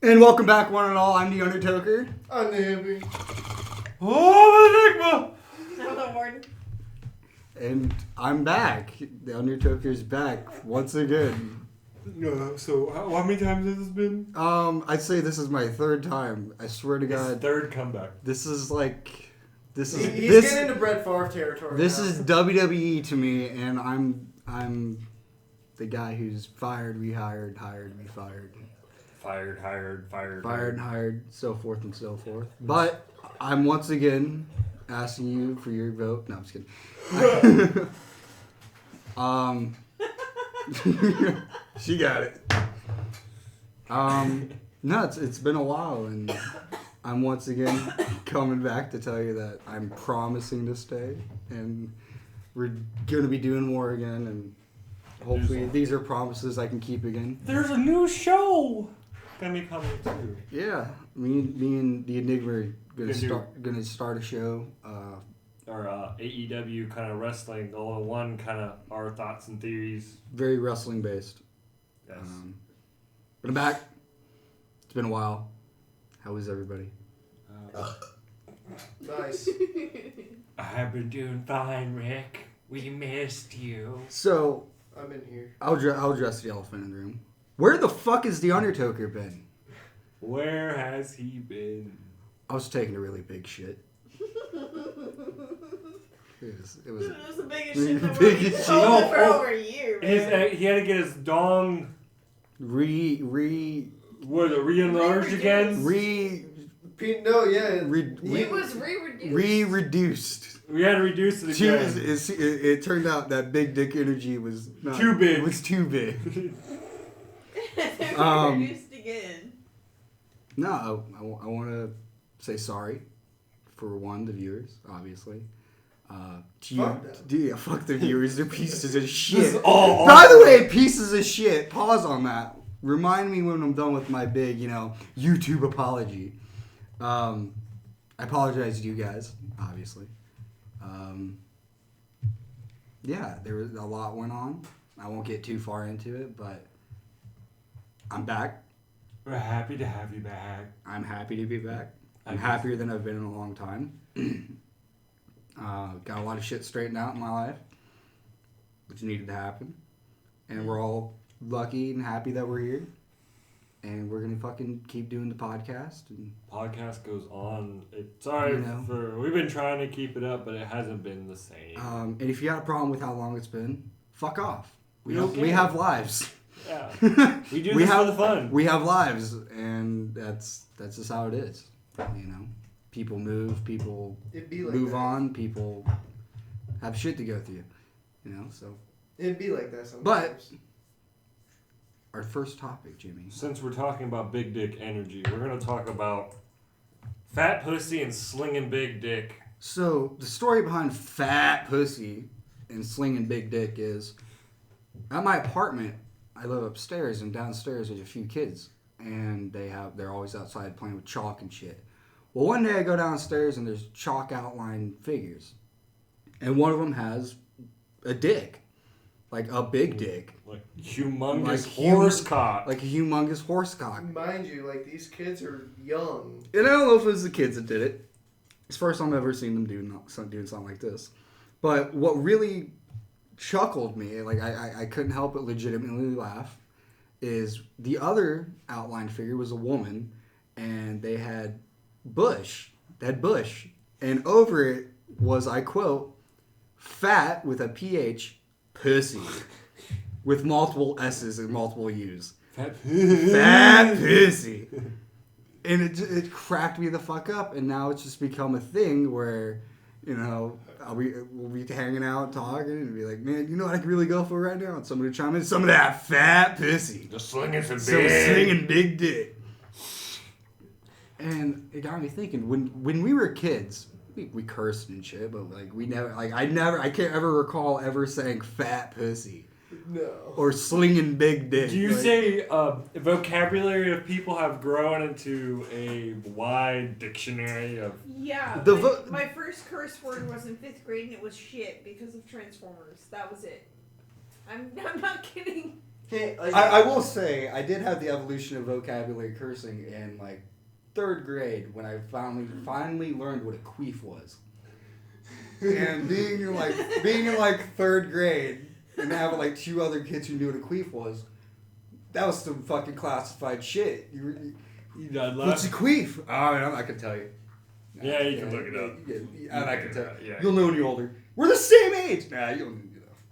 And welcome back, one and all. I'm the Undertaker. I'm the hippie. Oh, I'm the warden. And I'm back. The Undertaker's back once again. So how many times has this been? I'd say this is my third time. I swear to God. His third comeback. This is like... He's getting into Brett Favre territory. This now. is WWE to me, and I'm the guy who's fired, rehired, hired, refired. Fired, hired. Fired and hired, so forth and so forth. But I'm once again asking you for your vote. No, I'm just kidding. She got it. No, it's been a while, and I'm once again coming back to tell you that I'm promising to stay, and we're gonna be doing more again, and hopefully these are promises I can keep again. There's a new show gonna be coming too. Yeah, me and the Enigma are gonna start a show. Or AEW kind of wrestling, all in one kind of our thoughts and theories. Very wrestling based. Yes. But I'm back. It's been a while. How is everybody? Nice. I've been doing fine, Rick. We missed you. So I'm in here. I'll address the elephant in the room. Where the fuck has the Undertaker been? Where has he been? I was taking a really big shit. It was the biggest shit in the world. Biggest He's shit. told it for over a year, man. He had to get his dong re-enlarged again. It was re-reduced. Reduced. We had to reduce it again. It turned out that big dick energy was not, too big. It was too big. Reduced again. No, I want to say sorry for the viewers, obviously. Fuck the viewers. They're pieces of shit. By the way, pieces of shit. Pause on that. Remind me when I'm done with my big, YouTube apology. I apologize to you guys, obviously. Yeah, there was a lot went on. I won't get too far into it, but I'm back. We're happy to have you back. I'm happy to be back. I'm happier than I've been in a long time. Got a lot of shit straightened out in my life, which needed to happen. And we're all lucky and happy that we're here. And we're going to fucking keep doing the podcast. And podcast goes on. We've been trying to keep it up, but it hasn't been the same. And if you got a problem with how long it's been, fuck off. We have lives. Yeah. We do this for the fun. We have lives, and that's just how it is. People move, people move on, people have shit to go through. So. It'd be like that sometimes. But our first topic, Jimmy. Since we're talking about big dick energy, we're going to talk about fat pussy and slinging big dick. So, the story behind fat pussy and slinging big dick is, at my apartment, I live upstairs, and downstairs there's a few kids. And they're always outside playing with chalk and shit. Well, one day I go downstairs, and there's chalk outline figures. And one of them has a dick. Like a big dick. Like humongous horse cock. Like a humongous horse cock. Mind you, these kids are young. And I don't know if it was the kids that did it. It's the first time I've ever seen them doing something like this. But what really chuckled me, I couldn't help but legitimately laugh, is the other outline figure was a woman, and they had bush. And over it was, I quote, fat with a PH, pussy, with multiple S's and multiple U's. Fat pussy. And it cracked me the fuck up, and now it's just become a thing where, we'll be hanging out talking and be like, man, you know what I could really go for right now? And somebody chime in, some of that fat pussy. Just slinging some slinging big dick. And it got me thinking, when we were kids, we cursed and shit, but I can't ever recall ever saying fat pussy. No. Or slinging big dick. Do you say vocabulary of people have grown into a wide dictionary of... Yeah, my first curse word was in 5th grade, and it was shit because of Transformers. That was it. I'm not kidding. Hey, I will say I did have the evolution of vocabulary cursing in like 3rd grade when I finally learned what a queef was. And being in like 3rd grade and having like 2 other kids who knew what a queef was, that was some fucking classified shit. What's a queef? Oh, I'm not gonna tell you. Yeah, you can look it up. I'm not gonna tell you. Yeah. You'll know when you're older. We're the same age. Nah, you'll know.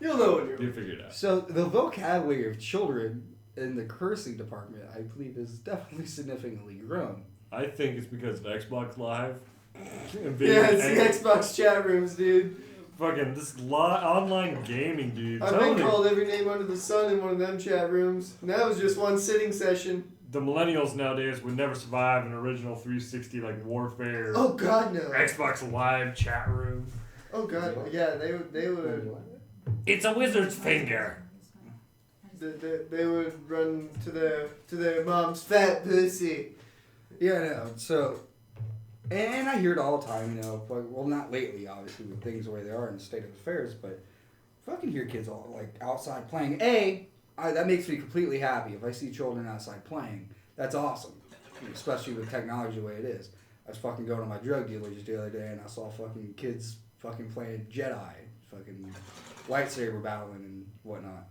You'll know when you're. You figure it out. So the vocabulary of children in the cursing department, I believe, is definitely significantly grown. I think it's because of Xbox Live. Yeah, it's the Xbox chat rooms, dude. Fucking this online gaming, dude. I've been called every name under the sun in one of them chat rooms. And that was just one sitting session. The millennials nowadays would never survive an original 360 like Warfare. Oh God, no. Xbox Live chat room. Oh God, yeah, they would. It's a wizard's finger. They would run to their mom's fat pussy. Yeah, no. So, and I hear it all the time, you know. But, well, not lately, obviously, with things the way they are in the state of affairs. But fucking hear kids all like outside playing. That makes me completely happy. If I see children outside playing, that's awesome. Especially with technology the way it is. I was fucking going to my drug dealer just the other day, and I saw fucking kids fucking playing Jedi, fucking lightsaber battling and whatnot.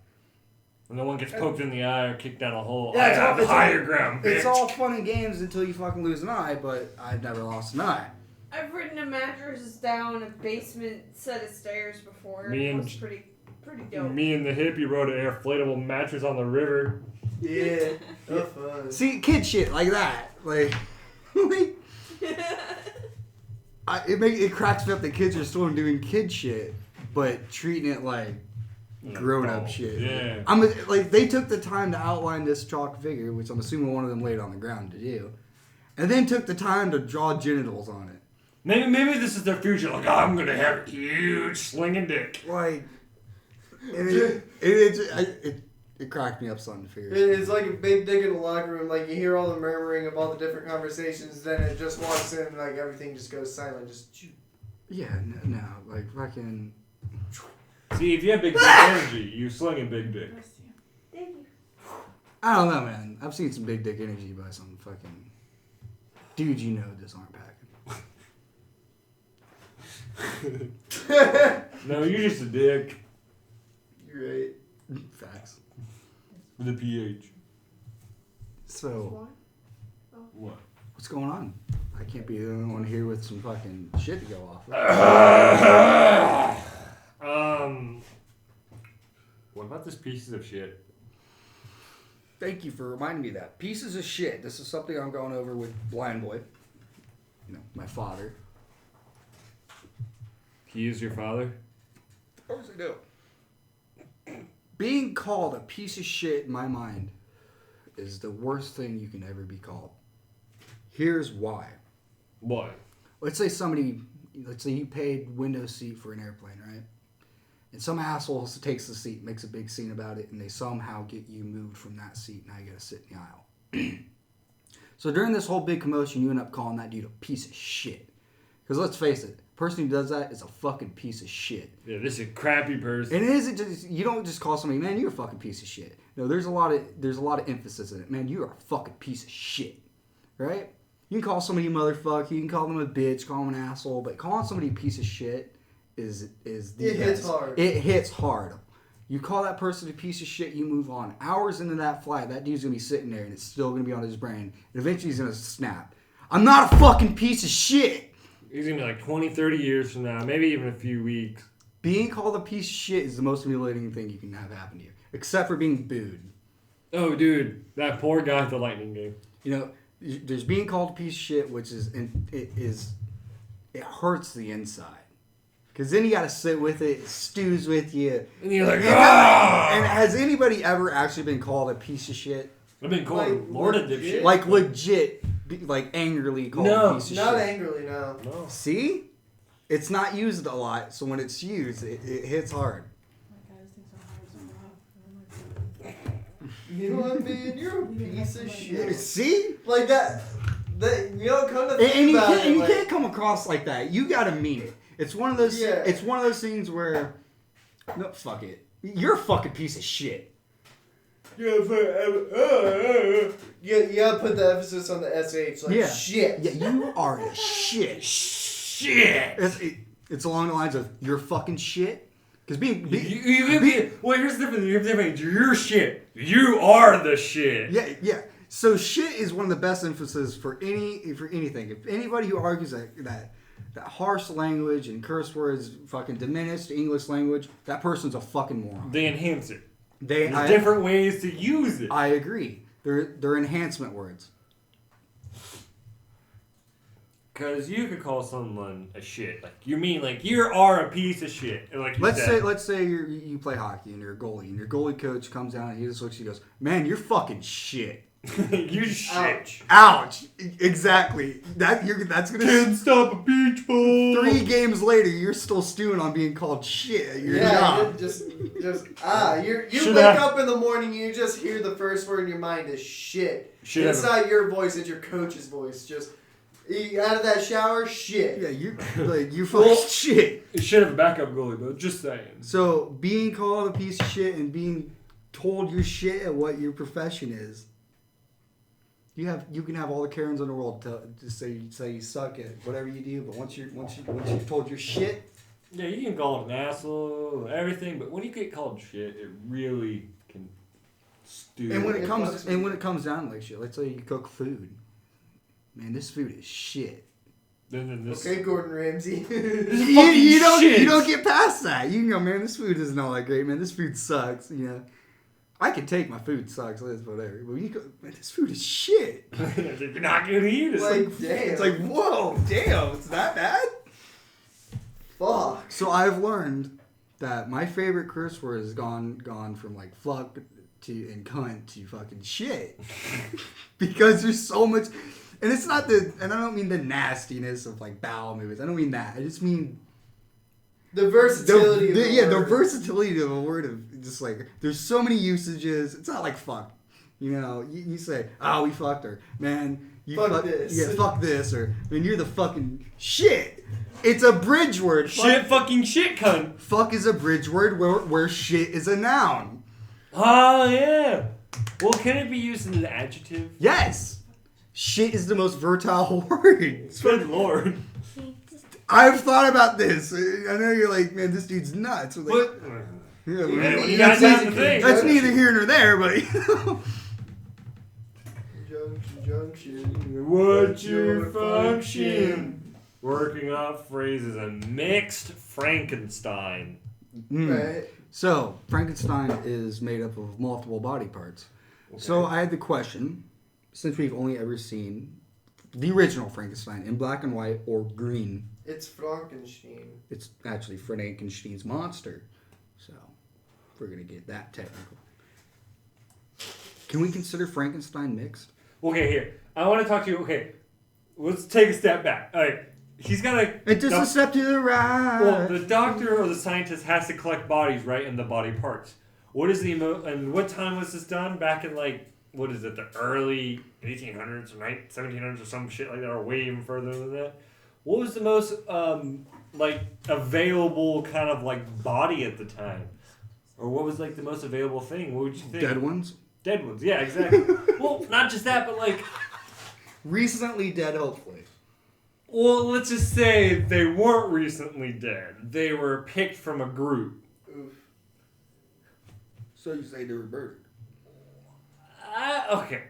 And no one gets poked in the eye or kicked down a hole. Yeah, I have higher ground, bitch. It's all fun and games until you fucking lose an eye, but I've never lost an eye. I've ridden a mattress down a basement set of stairs before. It was pretty dope. Me and the hippie rode an inflatable mattress on the river. Yeah, that's fun. See, kid shit like that, it cracks me up that kids are still doing kid shit, but treating it like grown up shit. Yeah. They took the time to outline this chalk figure, which I'm assuming one of them laid on the ground to do, and then took the time to draw genitals on it. Maybe this is their future. Like, I'm gonna have a huge slinging dick. Like, it cracked me up something to figure. It's like a big dick in the locker room. Like you hear all the murmuring of all the different conversations, then it just walks in, like everything just goes silent. Just. Yeah, no, like fucking. See, if you have big dick energy, you sling a big dick. Thank you. I don't know, man. I've seen some big dick energy by some fucking dudes you know just aren't packing. No, you're just a dick. You're right. Facts. With a PH. So, What? what's going on? I can't be the only one here with some fucking shit to go off of. What about this pieces of shit? Thank you for reminding me of that. Pieces of shit. This is something I'm going over with Blind Boy. You know, my father. He is your father? Of course I do. Being called a piece of shit in my mind is the worst thing you can ever be called. Here's why. Why? Let's say you paid window seat for an airplane, right? And some asshole takes the seat, makes a big scene about it, and they somehow get you moved from that seat. Now you gotta sit in the aisle. So during this whole big commotion, you end up calling that dude a piece of shit. Because let's face it, the person who does that is a fucking piece of shit. Yeah, this is a crappy person. And it isn't just, you don't just call somebody, man, you're a fucking piece of shit. No, there's a lot of emphasis in it. Man, you're a fucking piece of shit. Right? You can call somebody a motherfucker, you can call them a bitch, call them an asshole, but calling somebody a piece of shit is the best. Hits hard. It hits hard. You call that person a piece of shit, you move on. Hours into that flight, that dude's gonna be sitting there and it's still gonna be on his brain. And eventually he's gonna snap. I'm not a fucking piece of shit. He's gonna be like 20, 30 years from now, maybe even a few weeks. Being called a piece of shit is the most humiliating thing you can have happen to you. Except for being booed. Oh, dude, that poor guy at the Lightning game. You know, there's being called a piece of shit, which it hurts the inside. Because then you got to sit with it, it stews with you. And you're like, ah! And has anybody ever actually been called a piece of shit? I've been called Like, Lord of legit? Dipshit. Like legit, like angrily called a piece of shit. Not angrily, no. No. See? It's not used a lot, so when it's used, it hits hard. You know what, man? You're a piece of shit. See? Like that you don't come to think And you about can't, it. and you like, can't come across like that. You gotta mean it. It's one of those. Yeah. It's one of those things where, no, fuck it. You're a fucking piece of shit. You gotta put the emphasis on the SH, like shit. Yeah, you are a shit. Shit. It's along the lines of you're fucking shit. Because well, here's the difference. You're shit. You are the shit. Yeah. So shit is one of the best emphasis for anything. If anybody who argues that harsh language and curse words fucking diminish the English language, that person's a fucking moron. They enhance it. There's different ways to use it. I agree. They're enhancement words. Because you could call someone a shit. Like, you mean, like, you are a piece of shit. Like let's say you play hockey and you're a goalie, and your goalie coach comes down and he just looks at you and goes, man, you're fucking shit. You shit. Ouch. Exactly. That's gonna can't stop a beach ball. 3 games later, you're still stewing on being called shit at your job. You wake up in the morning and you just hear the first word in your mind is shit. It's not your voice, it's your coach's voice. Just out of that shower, shit. Yeah, you fucking shit. You should have a backup goalie, but just saying. So being called a piece of shit and being told you're shit at what your profession is. You can have all the Karens in the world to say you suck at whatever you do, but once you're told you're shit. Yeah, you can call it an asshole and everything, but when you get called shit, it really can stew. And when it comes down to like shit, let's say you cook food. Man, this food is shit. Okay, Gordon Ramsay. you don't get past that. You can go, man, this food isn't all that great, man. This food sucks, you know. I can take my food sucks, whatever. But you go, man, this food is shit. You're not gonna eat it. Damn. It's like, whoa, damn, it's that bad? Fuck. So I've learned that my favorite curse word has gone from like fuck and cunt to fucking shit. Because there's so much, and it's not and I don't mean the nastiness of like bowel movements. I don't mean that. I just mean the versatility the versatility of a word of just like there's so many usages. It's not like fuck. You know, you say, oh, we fucked her. Man, fuck this. Yeah, fuck this. Or, man, you're the fucking shit. It's a bridge word. Fucking shit cunt. Fuck is a bridge word where shit is a noun. Oh, yeah. Well, can it be used as an adjective? Yes. Shit is the most versatile word. Good lord. I've thought about this. I know you're like, man, this dude's nuts. Like, what? That's neither here nor there, but Junction. What's your function? Working off phrases and mixed Frankenstein. Right. So Frankenstein is made up of multiple body parts. Okay. So I had the question, since we've only ever seen the original Frankenstein in black and white or green. It's Frankenstein. It's actually Frankenstein's monster. So if we're going to get that technical. Can we consider Frankenstein mixed? Okay, here. I want to talk to you. Okay, let's take a step back. All right. He's got to... And just a step to the right. Well, the doctor or the scientist has to collect bodies, right, in the body parts. What is and what time was this done? Back in, like, what is it, the early 1800s or 1700s or some shit like that, or way even further than that? What was the most, available kind of, like, body at the time? Or what was, like, the most available thing? What would you think? Dead ones? Dead ones, yeah, exactly. Well, not just that, but, like... Recently dead, hopefully. Well, let's just say they weren't recently dead. They were picked from a group. Oof. So you say they were murdered? Okay.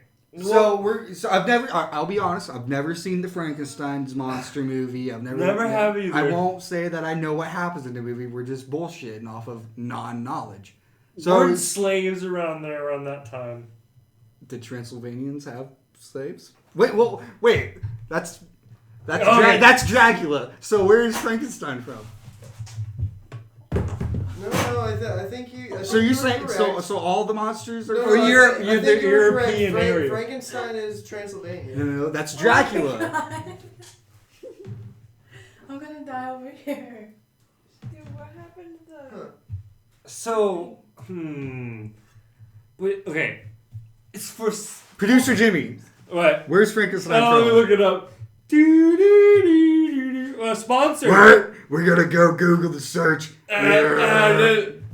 I'll be honest, I've never seen the Frankenstein's monster movie. I've never have either. I won't say that I know what happens in the movie. We're just bullshitting off of non-knowledge. So weren't slaves around there around that time? Did Transylvanians have slaves? Wait. That's Dracula. So where is Frankenstein from? No, I think you. So you're saying so all the monsters are from the European area. Frankenstein is Transylvania. No, that's Dracula. Oh I'm gonna die over here. Dude, what happened to the... Huh. So, but okay, it's for Producer Jimmy. What? Where's Frankenstein from? Let me look it up. Sponsor. What? We're gonna go Google the search.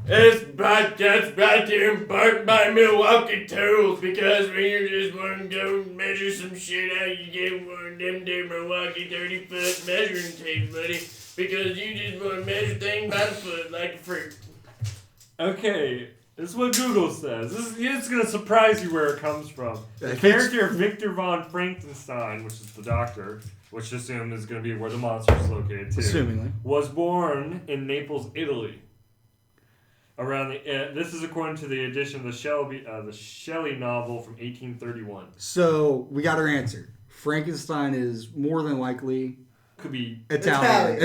This podcast brought to you in part by Milwaukee Tools, because when you just want to go measure some shit out, you get one of them Milwaukee 30-foot measuring tapes, buddy, because you just want to measure things by the foot like a freak. Okay, this is what Google says. It's going to surprise you where it comes from. The character Victor von Frankenstein, which is the doctor, which I assume is going to be where the monster is located too, assumingly, was born in Naples, Italy. This is according to the edition of the Shelley novel from 1831. So we got our answer. Frankenstein is more than likely could be Italian.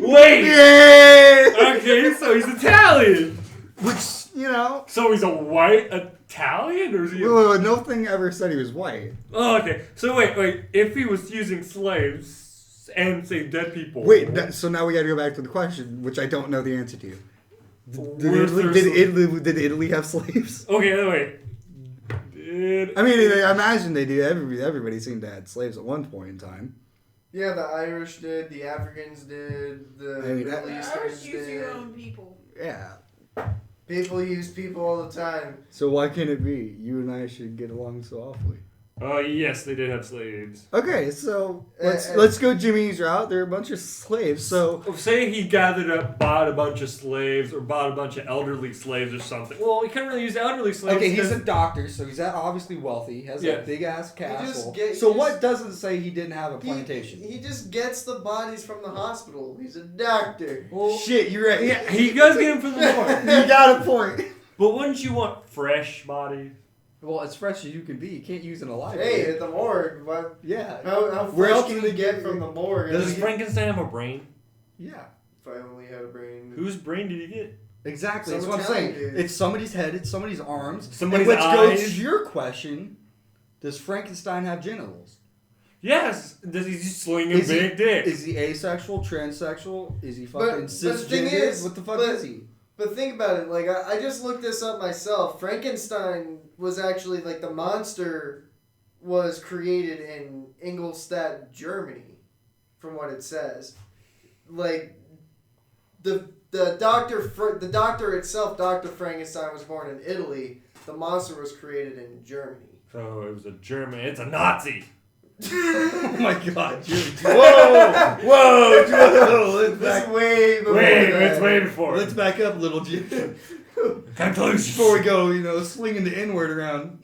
Wait. Yay! Okay, so he's Italian. Which So he's a white Italian, or is he? Well, nothing ever said he was white. Oh, okay. So wait. If he was using slaves and say dead people. Wait. So now we got to go back to the question, which I don't know the answer to. Did Italy have slaves? Okay, wait. I imagine they do. Everybody seemed to have slaves at one point in time. Yeah, the Irish did. The Africans did. The Middle Easterns did. Use your own people. Yeah. People use people all the time. So why can't it be? You and I should get along so awfully. Oh, yes, they did have slaves. Okay, so let's go Jimmy's route. There are a bunch of slaves, so... Say he bought a bunch of slaves, or bought a bunch of elderly slaves or something. Well, he can't really use elderly slaves. Okay, he's a doctor, so he's obviously wealthy. He has a big-ass castle. What doesn't say he didn't have a plantation? He just gets the bodies from the hospital. He's a doctor. Well, shit, you're right. Yeah, he does get them from the morgue. You got a point. But wouldn't you want fresh bodies? Well, as fresh as you can be. You can't use an alive. Hey, at the morgue. What? Yeah. How fresh can you get from the morgue? Does Frankenstein have a brain? Yeah. If I only had a brain. Whose brain did he get? Exactly. That's what I'm saying. It's somebody's head. It's somebody's arms. Somebody's eyes. Let's go to your question. Does Frankenstein have genitals? Yes. Does he just sling a big dick? Is he asexual, transsexual? Is he fucking cisgender? What the fuck is he? But think about it, like, I just looked this up myself. Frankenstein was actually, like, the monster was created in Ingolstadt, Germany, from what it says. Like, the doctor itself, Dr. Frankenstein, was born in Italy. The monster was created in Germany. So it was a German, it's a Nazi. Oh my god, Jimmy. Whoa! It's way before. It's way before. Let's back up, little Jimmy. Conclusion. Before we go, slinging the N-word around.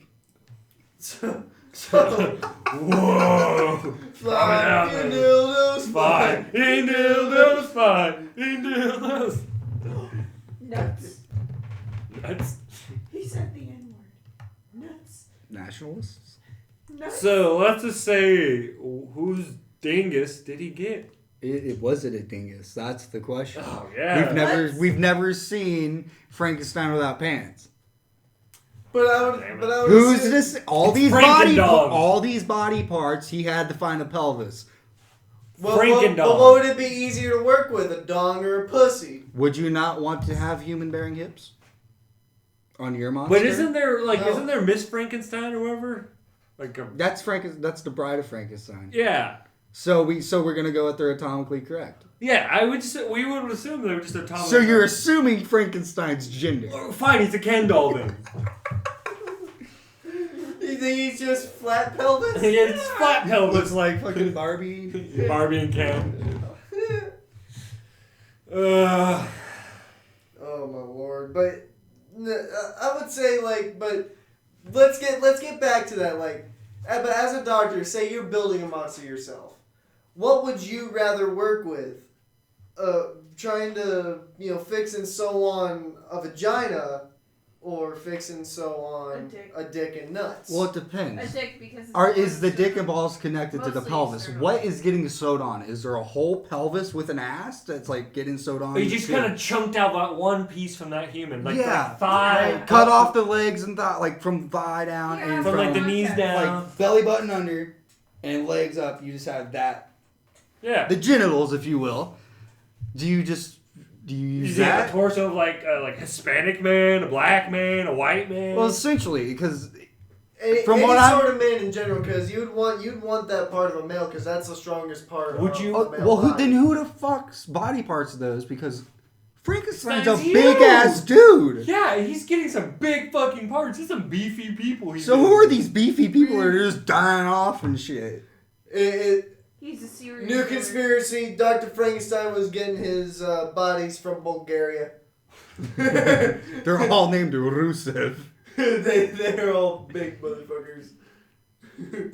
So whoa! Fly in dildos, fine. In dildos, fine. In dildos. Nuts. Nuts. He said the N-word. Nuts. Nationalists? Nuts. So let's just say, whose dingus did he get? It wasn't a dingus. That's the question. Oh yeah. We've never seen Frankenstein without pants. But I would. Who's this? All these body parts. He had to find a pelvis. Well, what would it be easier to work with, a dong or a pussy? Would you not want to have human-bearing hips on your monster? But isn't there Miss Frankenstein or whatever? That's the Bride of Frankenstein. Yeah. So we're gonna go with they're atomically correct. Yeah, we would assume they were just atomically. So you're assuming Frankenstein's gender. Oh, fine, he's a Ken doll then. You think he's just flat pelvis? Yeah, it's flat pelvis. Looks like fucking Barbie. Barbie and Ken. Oh my lord! But I would say but let's get back to that But as a doctor, say you're building a monster yourself. What would you rather work with? Trying to, fix and sew on a vagina, or fix and sew on a dick and nuts? Well, it depends. A dick because is the dick and balls connected to the pelvis? What is getting sewed on? Is there a whole pelvis with an ass that's getting sewed on? You just kind of chunked out that one piece from that human, thigh. Cut off the legs and thigh, from thigh down and from the knees down, belly button under, and legs up. You just have that. Yeah. The genitals, if you will. Do you use that? A torso of a Hispanic man, a black man, a white man? Well, essentially, because any sort of man in general, because you'd want that part of a male, because that's the strongest part. Would you? Well, then who the fuck's body parts are those? Because Frankenstein's a That's big huge. ass dude. Yeah, he's getting some big fucking parts. He's some beefy people. So who are these beefy people that are just dying off and shit? He's a serial New killer. conspiracy: Dr. Frankenstein was getting his bodies from Bulgaria. They're all named Rusev. They're all big motherfuckers.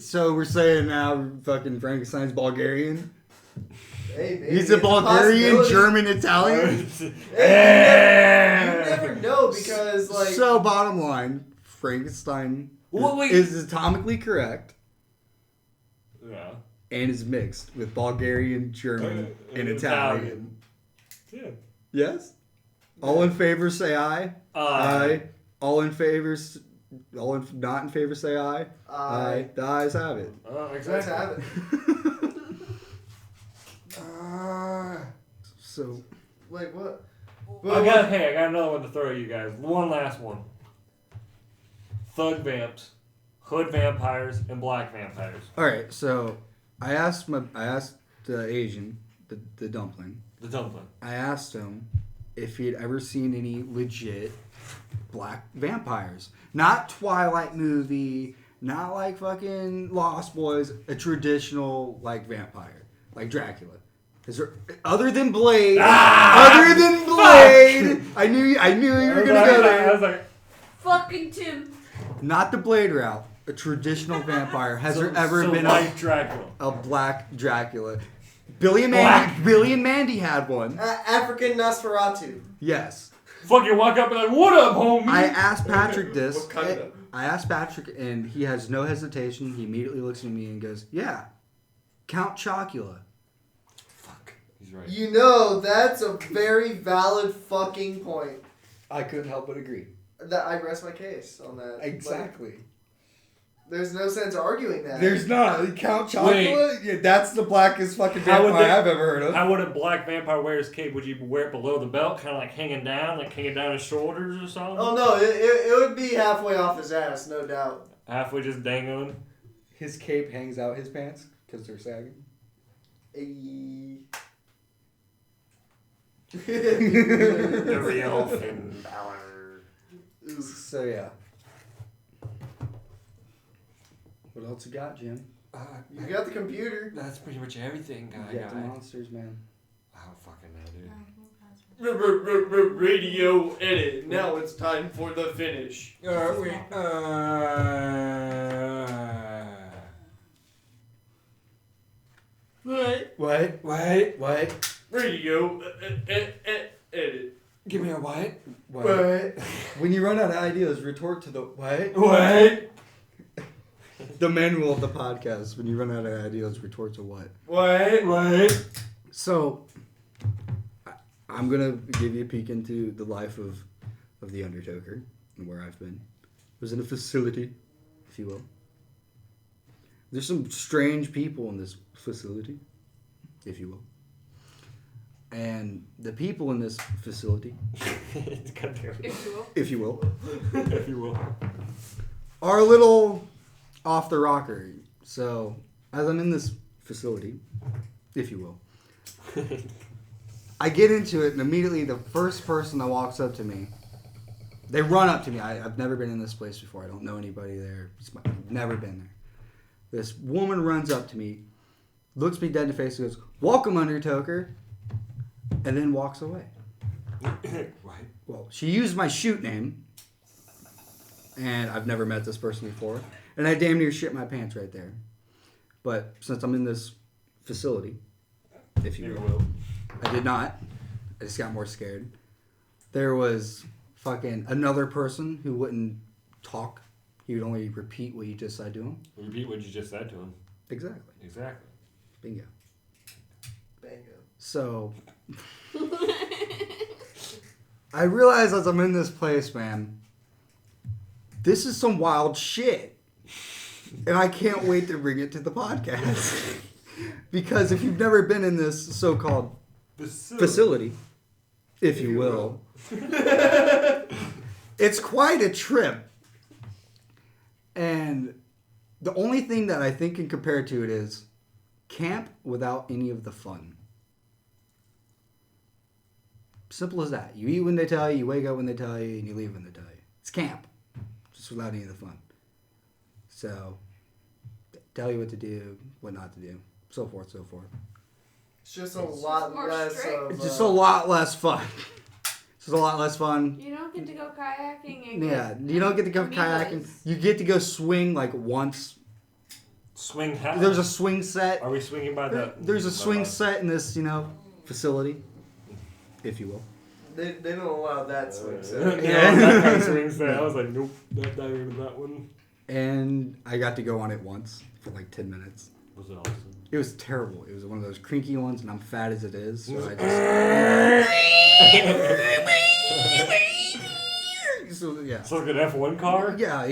So we're saying now fucking Frankenstein's Bulgarian? Hey, maybe He's a it's Bulgarian, possibility. German, Italian? Hey, you never know because, like... So bottom line, Frankenstein is atomically correct. Yeah. And is mixed with Bulgarian, German, and Italian. Yeah. Yes? All in favor say aye. Aye. All in favor, not in favor say aye. Aye. The ayes have it. Exactly. Let's have it. So, Like what? I got another one to throw at you guys. One last one. Thug vamps, hood vampires, and black vampires. all right. So, I asked the Asian, the dumpling. The dumpling. I asked him if he had ever seen any legit black vampires, not Twilight movie, not like fucking Lost Boys, a traditional like vampire, like Dracula. Is there other than Blade? Other than Blade, I knew you were gonna go there. I was like, Fucking Tim. Not the Blade route. A traditional vampire. Has there ever so been like Dracula? a black Dracula? Billy and Mandy had one. African Nosferatu. Yes. Fucking walk up and like, what up, homie? I asked Patrick this. What kind of? I asked Patrick, and he has no hesitation. He immediately looks at me and goes, "Yeah, Count Chocula." Fuck. He's right. You know, that's a very valid fucking point. I couldn't help but agree. That I rest my case on that. Exactly. Like, there's no sense arguing that. There's not. Count Chocula? Yeah, that's the blackest fucking How would vampire they- I've ever heard of. How would a black vampire wear his cape? Would you wear it below the belt, kind of like hanging down his shoulders or something? Oh no, it would be halfway off his ass, no doubt. Halfway just dangling. His cape hangs out his pants because they're sagging. The real Finn Balor. So yeah. What else you got, Jim? You got the computer. That's pretty much everything, guy. You got the monsters, man. I don't fucking know, dude. Radio edit. Now it's time for the finish. What? What? Radio edit. Give me a what? What? When you run out of ideas, retort to the what? What? The manual of the podcast. When you run out of ideas, retort to what? What? So, I'm gonna give you a peek into the life of the Undertaker and where I've been. I was in a facility, if you will. There's some strange people in this facility, if you will. And the people in this facility, if you will, are a little off the rocker. So, as I'm in this facility, if you will, I get into it, and immediately the first person that walks up to me, they run up to me. I've never been in this place before. I don't know anybody there. I've never been there. This woman runs up to me, looks me dead in the face, and goes, "Welcome, Undertaker," and then walks away. Right. Well, she used my shoot name, and I've never met this person before, and I damn near shit my pants right there. But since I'm in this facility, if you will, I did not. I just got more scared. There was fucking another person who wouldn't talk. He would only repeat what you just said to him. Repeat what you just said to him. Exactly. Exactly. Bingo. Bango. So, I realize as I'm in this place, man, this is some wild shit. And I can't wait to bring it to the podcast. Because if you've never been in this so-called facility, if you will, it's quite a trip. And the only thing that I think can compare to it is camp without any of the fun. Simple as that. You eat when they tell you wake up when they tell you, and you leave when they tell you. It's camp. Just without any of the fun. So, tell you what to do, what not to do, so forth, so forth. It's just a lot less of... It's just a lot less fun. It's just a lot less fun. You don't get to go kayaking and you don't get to go kayaking. You get to go swing like once. Swing how? There's a swing set. Are we swinging by the... There's a swing set in this, facility, if you will. They don't allow that swing set. No, that kind of swing set. I was like, nope, not diving into that one. And I got to go on it once for like 10 minutes. Was it awesome? It was terrible. It was one of those creaky ones, and I'm fat as it is, so I just... So, yeah. So like an F1 car? Yeah.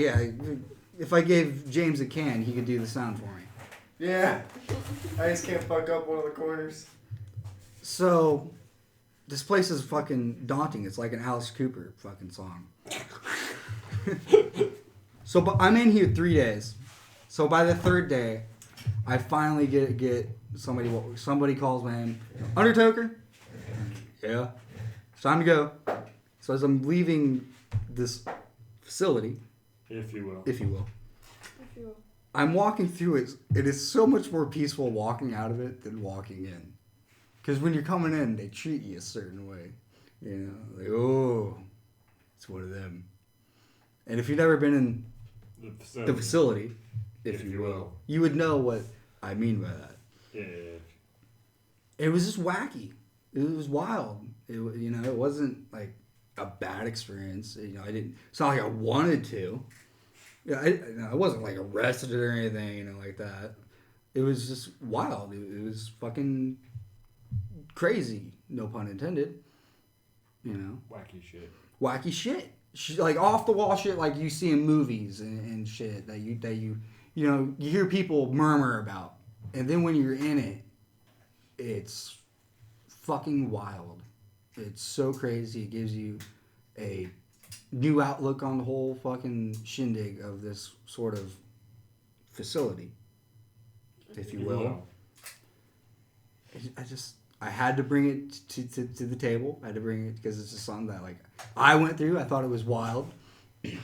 If I gave James a can, he could do the sound for me. Yeah. I just can't fuck up one of the corners. So, this place is fucking daunting. It's like an Alice Cooper fucking song. So, but I'm in here 3 days. So by the third day, I finally get somebody calls my name. Undertaker? Yeah. It's time to go. So as I'm leaving this facility, If you will. I'm walking through it. It is so much more peaceful walking out of it than walking in. Because when you're coming in, they treat you a certain way. Like, oh, it's one of them. And if you've never been in the facility, if you will, you would know what I mean by that. Yeah. It was just wacky. It was wild. It wasn't like a bad experience. I didn't. It's not like I wanted to. Yeah, I wasn't like arrested or anything, like that. It was just wild. It was fucking crazy. No pun intended. Wacky shit. Like off the wall shit, like you see in movies and shit that you hear people murmur about, and then when you're in it, it's fucking wild. It's so crazy. It gives you a new outlook on the whole fucking shindig of this sort of facility, if you will. I had to bring it to the table. I had to bring it because it's just something that like I went through. I thought it was wild,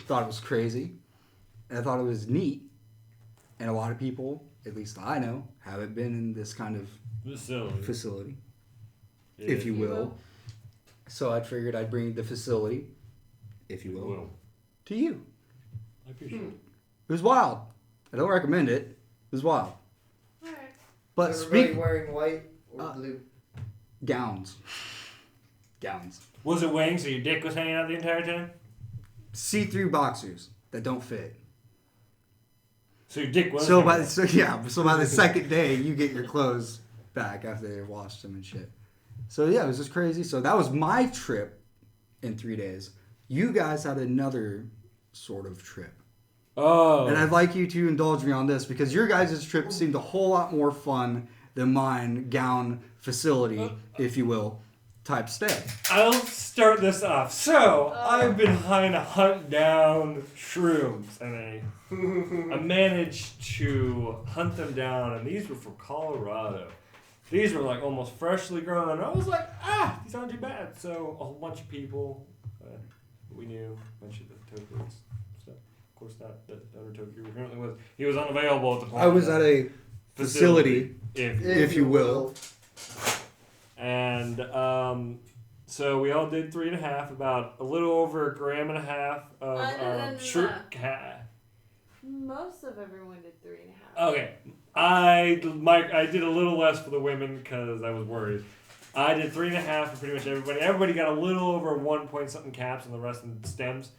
thought it was crazy, and I thought it was neat. And a lot of people, at least I know, haven't been in this kind of facility, if you will. So I figured I'd bring the facility, if you will, to you. I appreciate it. It was wild. I don't recommend it. It was wild. Alright. But is everybody wearing white or blue? Gowns. Was it weighing so your dick was hanging out the entire time? See-through boxers that don't fit. So your dick was So by the second day, you get your clothes back after they washed them and shit. So yeah, it was just crazy. So that was my trip in 3 days. You guys had another sort of trip. Oh. And I'd like you to indulge me on this because your guys' trip seemed a whole lot more fun than mine, gown facility, if you will, type stay. I'll start this off. So, I've been trying to hunt down shrooms, and I managed to hunt them down, and these were from Colorado. These were like almost freshly grown, and I was like, these aren't too bad. So, a whole bunch of people we knew, a bunch of the tokens stuff. Of course, not the other token currently was. He was unavailable at the point. I was at a facility, if you will. And so we all did 3.5, about a little over 1.5 grams of shrimp. Most of everyone did 3.5. Okay, I did a little less for the women because I was worried. I did 3.5 for pretty much everybody. Everybody got a little over 1 point something caps, and the rest in stems.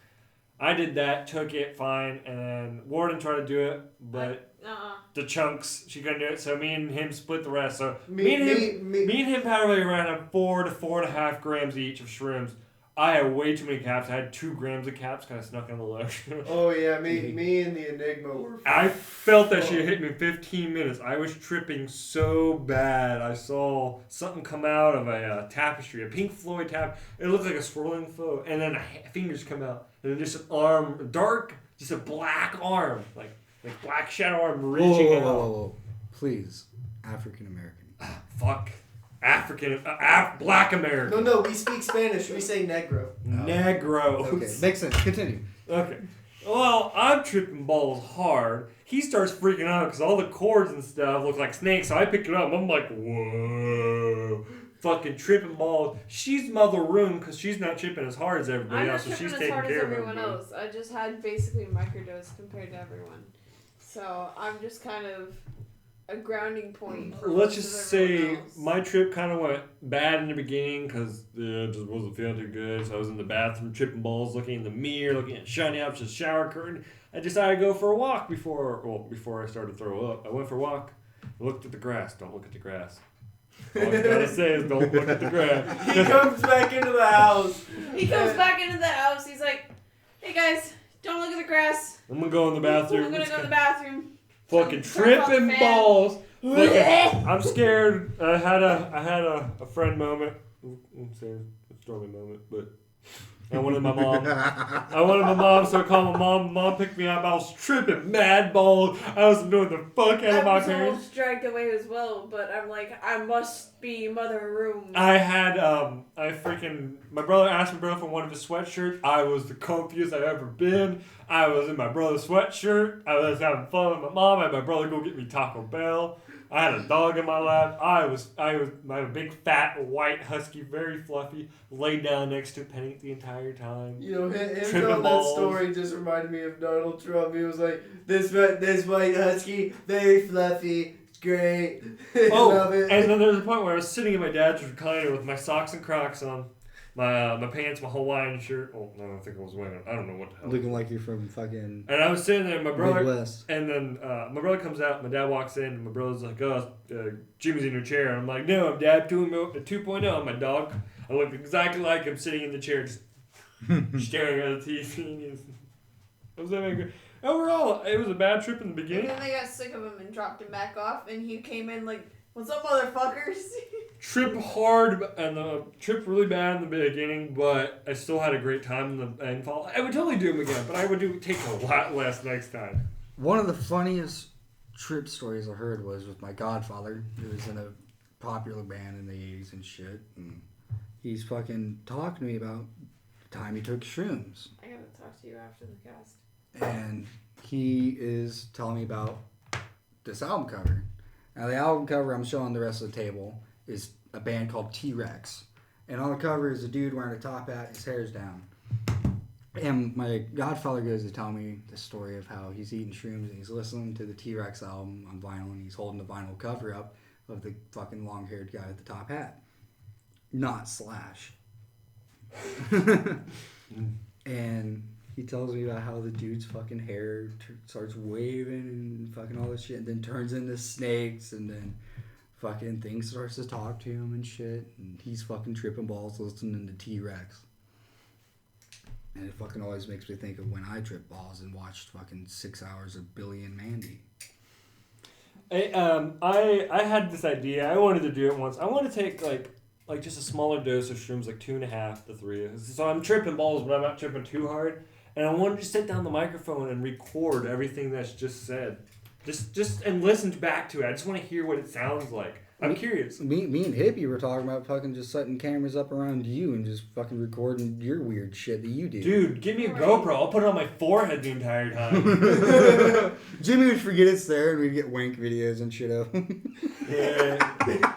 I did that, took it fine, and then Warden tried to do it, but the chunks, she couldn't do it, so me and him split the rest. So me and him probably around 4 to 4.5 grams each of shrooms. I had way too many caps. I had 2 grams of caps, kind of snuck in the low. Oh yeah, me and the Enigma were. I felt that shit hit me in 15 minutes. I was tripping so bad. I saw something come out of a tapestry, a Pink Floyd tap. It looked like a swirling foe, and then fingers come out, and then just an arm, just a black arm, like black shadow arm reaching out. Whoa. Please, African American. Fuck. African, black American. No, we speak Spanish. We say negro. Negro. Okay, makes sense. Continue. Okay. Well, I'm tripping balls hard. He starts freaking out because all the cords and stuff look like snakes. So I pick it up. I'm like, whoa. Fucking tripping balls. She's mother room because she's not tripping as hard as everybody else. So she's taking care of everyone everybody. else. I just had basically a microdose compared to everyone. So I'm just kind of a grounding point. For Let's just say else. my trip kind of went bad in the beginning because it just wasn't feeling too good. So I was in the bathroom tripping balls, looking in the mirror, looking at shiny options, shower curtain. I decided to go for a walk before I started to throw up. I went for a walk, looked at the grass. Don't look at the grass. All I gotta say is don't look at the grass. He comes back into the house. He comes back into the house. He's like, "Hey guys, don't look at the grass. I'm gonna go in the bathroom. I'm gonna go to the bathroom." Fucking Turn off the tripping fan. balls. Fucking, I'm scared. I had a friend moment. I'm saying a stormy moment, but I wanted my mom. So I called my mom. Mom picked me up. I was tripping mad balls. I was doing the fuck out of my I was parents. almost dragged away as well, but I'm like, I must be mother room. I had my brother asked my brother for one of his sweatshirts. I was the comfiest I've ever been. I was in my brother's sweatshirt. I was having fun with my mom. I had my brother go get me Taco Bell. I had a dog in my lap. I had a big fat white husky, very fluffy, laid down next to Penny the entire time. You know, him Tripping telling that balls. story just reminded me of Donald Trump. He was like, this white husky, very fluffy, great. Love it. And then there was a point where I was sitting in my dad's recliner with my socks and Crocs on, my pants, my Hawaiian shirt. Oh no, I think I was wearing. I don't know what the hell. Looking like you're from fucking And I was sitting there, my brother. Midwest. And then my brother comes out, my dad walks in, and my brother's like, "Oh, Jimmy's in your chair." And I'm like, "No, I'm Dad 2.0. I'm my dog." I look exactly like him sitting in the chair, just staring at the TV. I was having overall, it was a bad trip in the And beginning. then they got sick of him and dropped him back off, and he came in like, "What's up, motherfuckers?" Trip hard and trip really bad in the beginning, but I still had a great time in the end fall. I would totally do them again, but I would take a lot less next time. One of the funniest trip stories I heard was with my godfather, who was in a popular band in the 80s and shit. And he's fucking talking to me about the time he took shrooms. I gotta talk to you after the cast. And he is telling me about this album cover. Now, the album cover I'm showing the rest of the table is a band called T-Rex. And on the cover is a dude wearing a top hat, his hair's down. And my godfather goes to tell me the story of how he's eating shrooms and he's listening to the T-Rex album on vinyl and he's holding the vinyl cover up of the fucking long-haired guy with the top hat. Not Slash. And he tells me about how the dude's fucking hair starts waving and fucking all this shit and then turns into snakes and then fucking things starts to talk to him and shit. And he's fucking tripping balls listening to T-Rex. And it fucking always makes me think of when I tripped balls and watched fucking 6 hours of Billy and Mandy. I had this idea. I wanted to do it once. I want to take like just a smaller dose of shrooms, like 2.5 to 3. So I'm tripping balls, but I'm not tripping too hard. And I wanted to sit down the microphone and record everything that's just said. Just and listen back to it. I just want to hear what it sounds like. I'm curious. Me and Hippie were talking about fucking just setting cameras up around you and just fucking recording your weird shit that you do. Dude, give me a GoPro. I'll put it on my forehead the entire time. Jimmy would forget it's there and we'd get wank videos and shit of him. Yeah.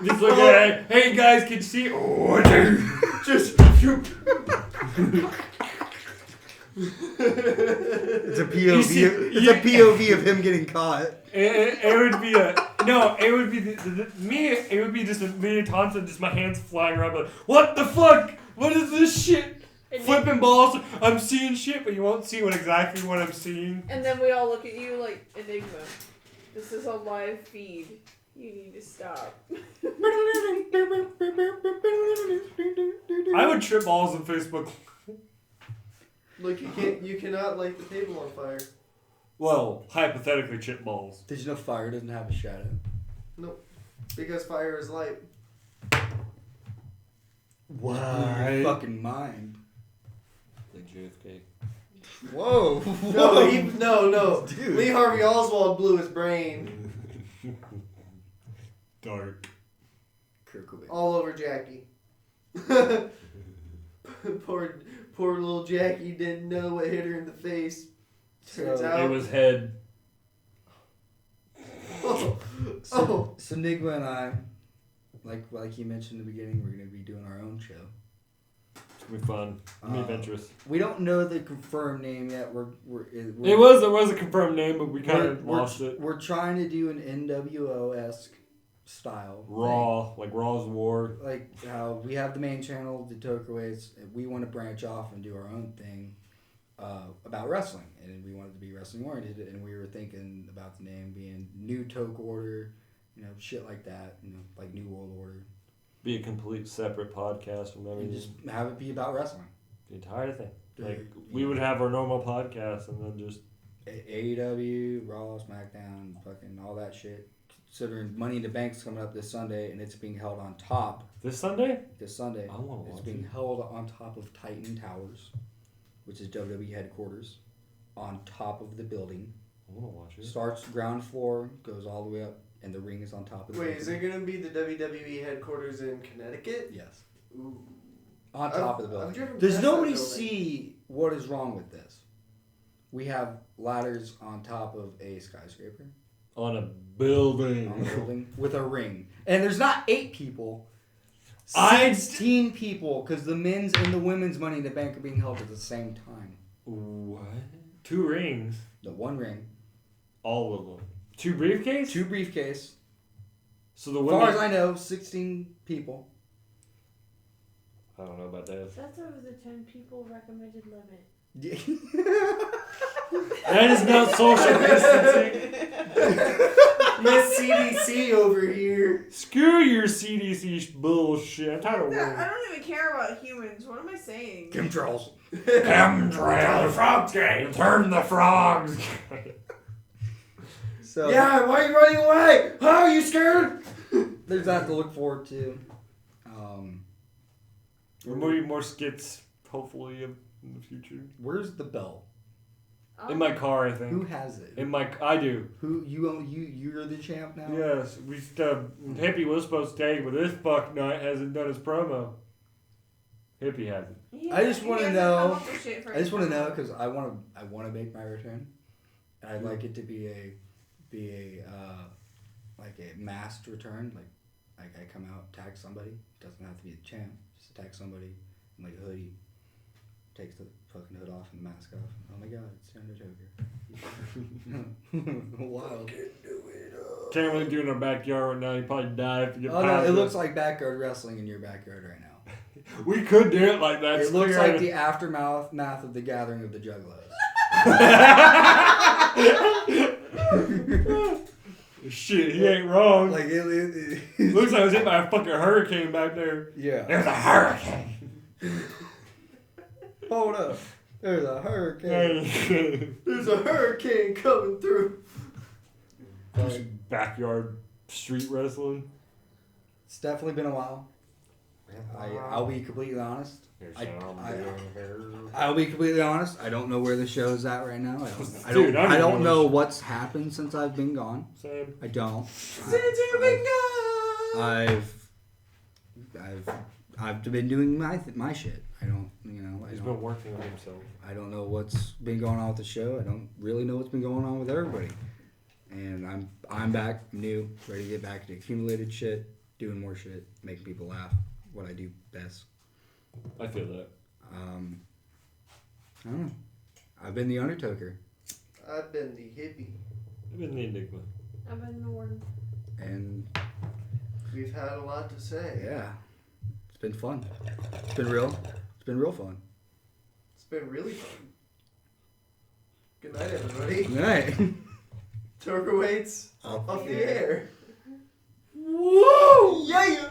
Just look at it. Hey guys, can you see? Oh, dude. Just It's a POV. It's a POV of him getting caught. It would be it would be me. It would be just me and Thompson, just my hands flying around, like, what the fuck? What is this shit? And Flipping balls. I'm seeing shit, but you won't see exactly what I'm seeing. And then we all look at you like, Enigma, this is a live feed. You need to stop. I would trip balls on Facebook. Look, you cannot light the table on fire. Well, hypothetically, trip balls. Did you know fire doesn't have a shadow? Nope. Because fire is light. Why? Fucking mind. Like JFK. Whoa. No. Dude. Lee Harvey Oswald blew his brain. Dark. Kurt Cobain. All over Jackie. poor little Jackie didn't know what hit her in the face. Turns out It was head. Oh. So Nigma and I, like you mentioned in the beginning, we're gonna be doing our own show. It's gonna be fun. It'll be adventurous. We don't know the confirmed name yet. It was a confirmed name, but we kind of lost it. We're trying to do an NWO-esque style. Raw, like Raw's War. Like how we have the main channel, the Tokerways. We want to branch off and do our own thing about wrestling, and we wanted to be wrestling oriented. And we were thinking about the name being New Toke Order, shit like that. Like New World Order. Be a complete separate podcast from everything. And just have it be about wrestling. The entire thing. Like we would have our normal podcast and then just AEW, Raw, SmackDown, fucking all that shit. Considering Money in the Bank's coming up this Sunday, and it's being held on top. This Sunday? This Sunday. I want to It's watch being it. held on top of Titan Towers, which is WWE headquarters, on top of the building. I want to watch it. Starts ground floor, goes all the way up, and the ring is on top of the Wait, building. is it gonna be the WWE headquarters in Connecticut? Yes. Ooh. On top of the I've building. driven Does past nobody that building. see what is wrong with this? We have ladders on top of a skyscraper. On a building. On a building with a ring. And there's not 8 people. I- 16 people, because the men's and the women's Money in the Bank are being held at the same time. What? 2 rings. The one ring. All of them. 2 briefcase? 2 briefcase. So the As women. far as I know, 16 people. I don't know about that. That's over the 10 people recommended limit. That is not social distancing. Miss CDC over here. Screw your CDC bullshit. I'm tired of I working. don't even care about humans. What am I saying? Chemtrails. Chemtrail, the frogs game. Turn the frogs. So Yeah, why are you running away? Huh? Are you scared? there's that to look forward to. More skits, hopefully, in the future. Where's the bell? In my car, I think. Who has it? I do. Who you're the champ now? Yes, Hippie was supposed to take, but this fuck nut hasn't done his promo. Hippie hasn't. I just want to He hasn't know. come up with shit for I just want to his know promo. because I want to make my return. I'd like it to be a like a masked return. Like I come out, tag somebody. Doesn't have to be the champ. Just attack somebody in like a hoodie. Takes the fucking hood off and the mask off. Oh my god, it's the Undertaker. Wild. Can't really do it in our backyard right now. He'd probably die if you get Oh no, past it looks like backyard wrestling in your backyard right now. We could do it like that. It looks clear. like the aftermath of the gathering of the Juggalos. Shit, he ain't wrong. Like it Looks like I was hit by a fucking hurricane back there. yeah. There's a hurricane. Hold up. There's a hurricane. There's a hurricane coming through. Backyard street wrestling. It's definitely been a while. I'll be completely honest. I'll be completely honest. I don't know where the show is at right now. Dude, I don't know what's happened since I've been gone. Same. I don't. I've been doing my shit. I don't. He's been working on himself. I don't know what's been going on with the show. I don't really know what's been going on with everybody. And I'm back, new, ready to get back to accumulated shit, doing more shit, making people laugh. What I do best. I feel that. I don't know. I've been the Undertaker, I've been the hippie. I've been the Enigma. I've been the one. and We've had a lot to say. yeah, it's been fun. It's been real fun. It's been really fun. Good night, everybody. Good night. Toker waits Off off the the air. Woo! Yeah.